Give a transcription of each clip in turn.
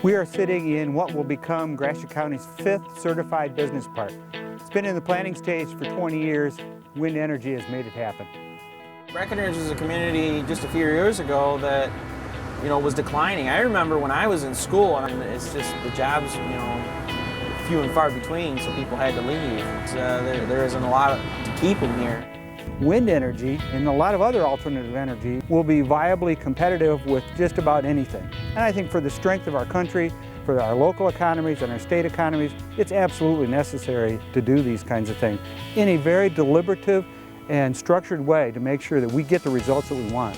We are sitting in what will become Gratiot County's 5th certified business park. It's been in the planning stage for 20 years. Wind energy has made it happen. Breckenridge is a community just a few years ago that, was declining. I remember when I was in school, and it's just the jobs, few and far between, so people had to leave. There isn't a lot to keep them here. Wind energy and a lot of other alternative energy will be viably competitive with just about anything. And I think for the strength of our country, for our local economies and our state economies, it's absolutely necessary to do these kinds of things in a very deliberative and structured way to make sure that we get the results that we want.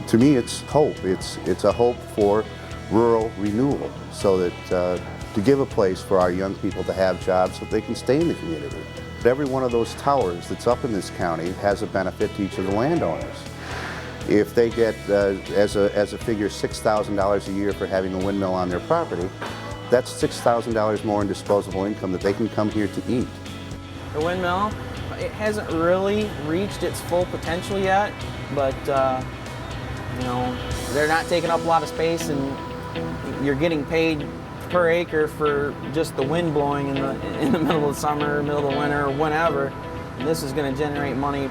To me, it's hope. It's a hope for rural renewal, so that to give a place for our young people to have jobs so they can stay in the community. Every one of those towers that's up in this county has a benefit to each of the landowners. If they get, as a figure, $6,000 a year for having a windmill on their property, that's $6,000 more in disposable income that they can come here to eat. The windmill, it hasn't really reached its full potential yet, but they're not taking up a lot of space, and you're getting paid per acre for just the wind blowing in the middle of the summer, middle of the winter, whenever. And this is going to generate money,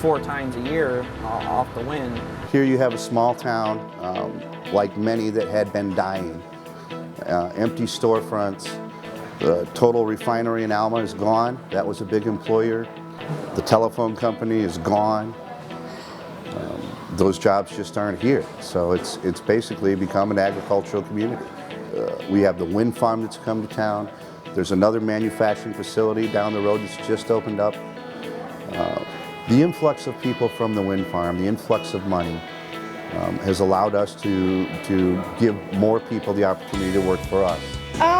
4 times a year off the wind. Here you have a small town, like many that had been dying. Empty storefronts. The Total Refinery in Alma is gone. That was a big employer. The telephone company is gone. Those jobs just aren't here. So it's basically become an agricultural community. We have the wind farm that's come to town. There's another manufacturing facility down the road that's just opened up. The influx of people from the wind farm, the influx of money, has allowed us to give more people the opportunity to work for us.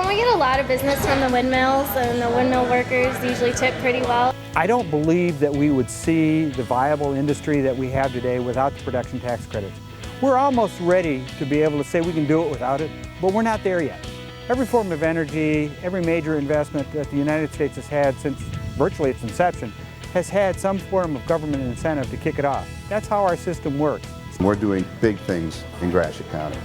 We get a lot of business from the windmills, and the windmill workers usually tip pretty well. I don't believe that we would see the viable industry that we have today without the production tax credits. We're almost ready to be able to say we can do it without it, but we're not there yet. Every form of energy, every major investment that the United States has had since virtually its inception has had some form of government incentive to kick it off. That's how our system works. We're doing big things in Gratiot County.